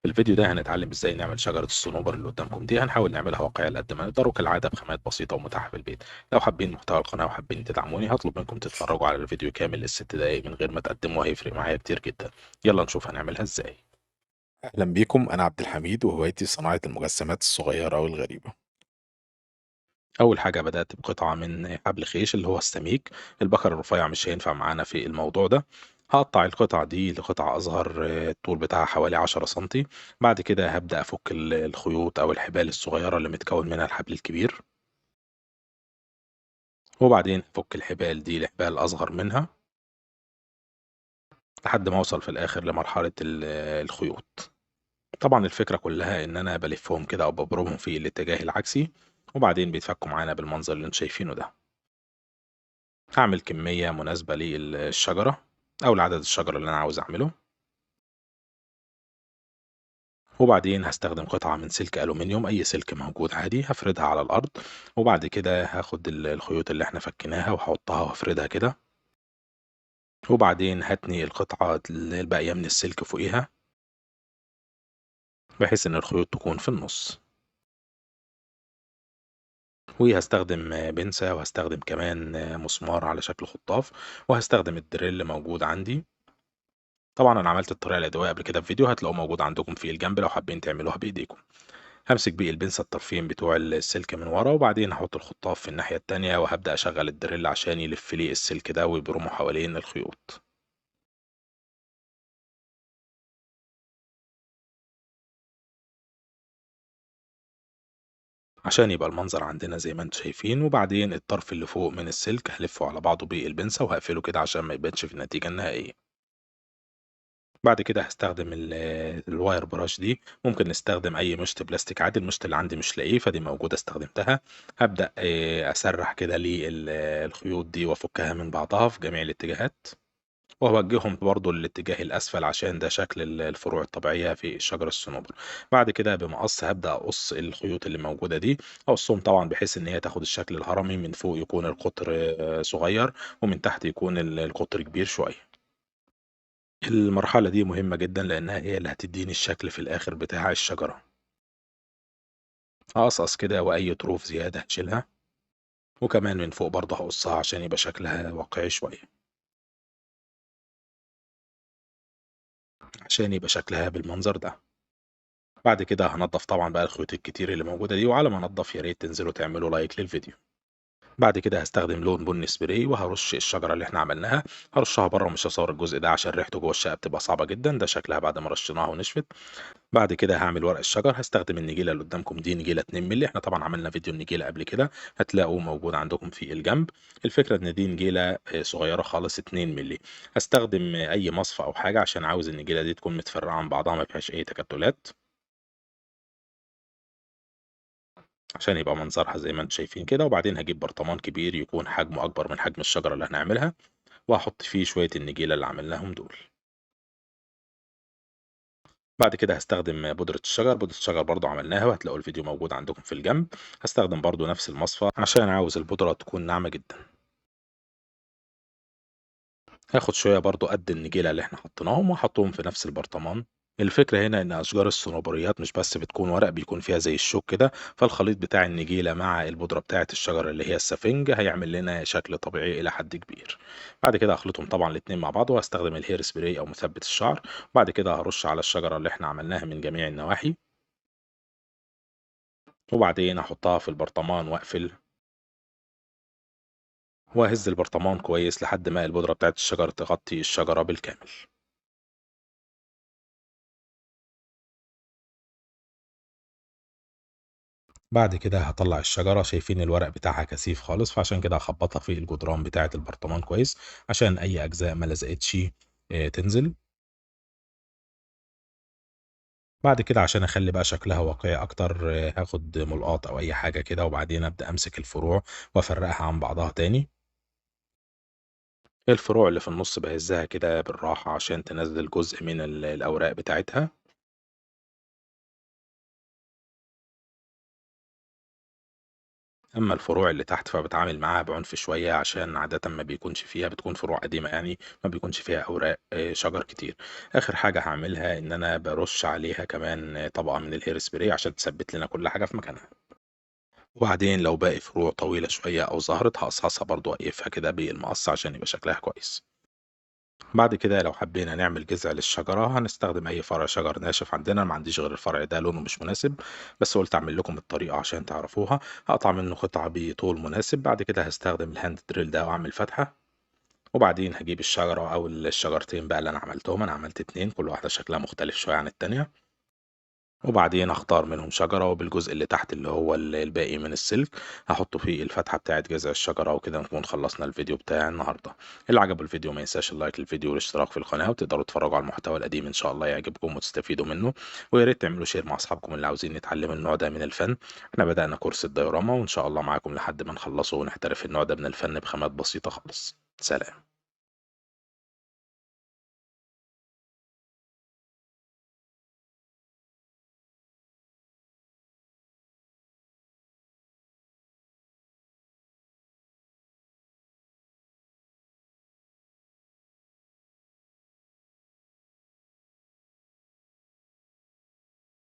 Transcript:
في الفيديو ده هنتعلم ازاي نعمل شجرة الصنوبر اللي قدامكم دي. هنحاول نعملها واقعية على قد ما نقدر، وكالعادة بخامات بسيطة ومتاحة في البيت. لو حابين محتوى القناة وحابين تدعموني هطلب منكم تتفرجوا على الفيديو كامل ل6 دقايق من غير ما تقدموا، هيفرق معايا كتير جدا. يلا نشوف هنعملها ازاي. أهلا بيكم، أنا عبد الحميد وهوايتي صناعة المجسمات الصغيرة والغريبة. أول حاجة بدأت بقطعة من حبل خيش اللي هو السميك. البكر الرفيع مش هينفع معانا في الموضوع ده. هقطع القطعة دي لقطع أصغر، الطول بتاعها حوالي 10 سنتي. بعد كده هبدأ أفك الخيوط أو الحبال الصغيرة اللي متكون منها الحبل الكبير، وبعدين أفك الحبال دي لحبال أصغر منها لحد ما أوصل في الآخر لمرحلة الخيوط. طبعا الفكرة كلها إن أنا بلفهم كده أو ببرمهم في الاتجاه العكسي، وبعدين بيتفكوا معانا بالمنظر اللي انتوا شايفينه ده. هعمل كمية مناسبة للشجرة أو لعدد الشجرة اللي أنا عاوز أعمله، وبعدين هستخدم قطعة من سلك ألومنيوم، أي سلك موجود عادي، هفردها على الأرض. وبعد كده هاخد الخيوط اللي احنا فكيناها وهحطها وافردها كده، وبعدين هتني القطعة الباقية من السلك فوقيها بحيث إن الخيوط تكون في النص. وهستخدم بنسة، وهستخدم كمان مسمار على شكل خطاف، وهستخدم الدريل موجود عندي. طبعا أنا عملت الطريقة اليدوية قبل كده في فيديو، هتلاقوه موجود عندكم في الجنب لو حابين تعملوها بإيديكم. همسك بيه البنسة الطرفين بتوع السلك من ورا، وبعدين هحط الخطاف في الناحية التانية، وهبدأ أشغل الدريل عشان يلف لي السلك ده ويبرمه حوالين الخيوط عشان يبقى المنظر عندنا زي ما انتم شايفين. وبعدين الطرف اللي فوق من السلك هلفه على بعضه بالبنسة وهقفله كده عشان ما يبانش في النتيجة النهائية. بعد كده هستخدم الواير براش دي، ممكن نستخدم اي مشط بلاستيك عادي. المشط اللي عندي مش لاقيه فدي موجودة استخدمتها. هبدأ اسرح كده للخيوط دي وافكها من بعضها في جميع الاتجاهات، وهوجههم برضو للاتجاه الأسفل عشان ده شكل الفروع الطبيعية في شجر الصنوبر. بعد كده بمقص هبدأ أقص الخيوط اللي موجودة دي، أقصهم طبعا بحيث إن هي تاخد الشكل الهرمي. من فوق يكون القطر صغير، ومن تحت يكون القطر كبير شوية. المرحلة دي مهمة جدا لأنها هي اللي هتديني الشكل في الآخر بتاع الشجرة. هقصقص كده، وأي طروف زيادة هشيلها، وكمان من فوق برضه هقصها عشان يبقى شكلها واقعي شوية، عشان يبقى شكلها بالمنظر ده. بعد كده هنضف طبعا بقى الخيوط الكتير اللي موجودة دي، وعلى ما انضف يا ريت تنزلوا تعملوا لايك للفيديو. بعد كده هستخدم لون بني سبراي وهرش الشجرة اللي احنا عملناها. هرشها بره، مش هصور الجزء ده عشان ريحته جوه الشقة بتبقى صعبة جدا. ده شكلها بعد ما رشيناها ونشفت. بعد كده هعمل ورق الشجر. هستخدم النجيلة اللي قدامكم دي، نجيلة 2 مللي. احنا طبعا عملنا فيديو النجيلة قبل كده، هتلاقوه موجود عندكم في الجنب. الفكرة ان دي نجيلة صغيرة خالص 2 مللي. هستخدم اي مصفى او حاجة عشان عاوز النجيلة دي تكون متفرعة عن بعضها، ما فيهاش اي تكتلات، عشان يبقى منظرها زي ما انتم شايفين كده. وبعدين هجيب برطمان كبير يكون حجمه اكبر من حجم الشجرة اللي هنعملها، وهحط فيه شوية النجيلة اللي عملناهم دول. بعد كده هستخدم بودرة الشجر برضو عملناها، وهتلاقوا الفيديو موجود عندكم في الجنب. هستخدم برضو نفس المصفى عشان عاوز البودرة تكون ناعمة جدا. هاخد شوية برضو قد النجيلة اللي احنا حطيناهم وهحطهم في نفس البرطمان. الفكرة هنا إن أشجار الصنوبريات مش بس بتكون ورق، بيكون فيها زي الشوك كده. فالخليط بتاع النجيلة مع البودرة بتاعة الشجرة اللي هي السفنج هيعمل لنا شكل طبيعي إلى حد كبير. بعد كده هخلطهم طبعا الاتنين مع بعض، وهستخدم الهير سبراي أو مثبت الشعر. بعد كده هرش على الشجرة اللي احنا عملناها من جميع النواحي، وبعدين هحطها في البرطمان وأقفل، وأهز البرطمان كويس لحد ما البودرة بتاعة الشجر تغطي الشجرة بالكامل. بعد كده هطلع الشجرة، شايفين الورق بتاعها كثيف خالص، فعشان كده هخبطها في الجدران بتاعة البرطمان كويس عشان أي أجزاء ما لزقتش تنزل. بعد كده عشان أخلي بقى شكلها واقعي أكتر، هاخد ملقاط أو أي حاجة كده، وبعدين أبدأ أمسك الفروع وأفرقها عن بعضها تاني. الفروع اللي في النص بهزها كده بالراحة عشان تنزل جزء من الأوراق بتاعتها. أما الفروع اللي تحت فباتعامل معاها بعنف شوية عشان عادةً ما بيكونش فيها بتكون فروع قديمة يعني، ما بيكونش فيها أوراق شجر كتير. آخر حاجة هاعملها إن أنا بارُش عليها كمان طبقة من الhair spray عشان تثبِّت لنا كل حاجة في مكانها. وبعدين لو باقي فروع طويلة شوية أو ظهرت هاقصقصها برضه وأقيّفها كده بالمقص عشان يبقى شكلها كويس. بعد كده لو حبينا نعمل جذع للشجرة هنستخدم أي فرع شجر ناشف عندنا، ما عنديش غير الفرع ده لونه مش مناسب، بس قلت أعمل لكم الطريقة عشان تعرفوها. هقطع منه قطعة بطول مناسب، بعد كده هستخدم الهاند دريل ده وأعمل فتحة، وبعدين هجيب الشجرة أو الشجرتين بقى اللي أنا عملتهم، أنا عملت اتنين كل واحدة شكلها مختلف شوية عن التانية، وبعدين أختار منهم شجرة وبالجزء اللي تحت اللي هو الباقي من السلك هحطه في الفتحة بتاعة جذع الشجرة، وكده نكون خلصنا الفيديو بتاع النهاردة. اللي عجبه الفيديو ما ينساش اللايك للفيديو والاشتراك في القناة، وتقدروا تتفرجوا على المحتوى القديم إن شاء الله يعجبكم وتستفيدوا منه، ويا ريت تعملوا شير مع أصحابكم اللي عاوزين يتعلموا النوع ده من الفن. احنا بدأنا كورس الديوراما وإن شاء الله معاكم لحد ما نخلصه ونحترف النوع ده من الفن بخامات بسيطة خالص. سلام.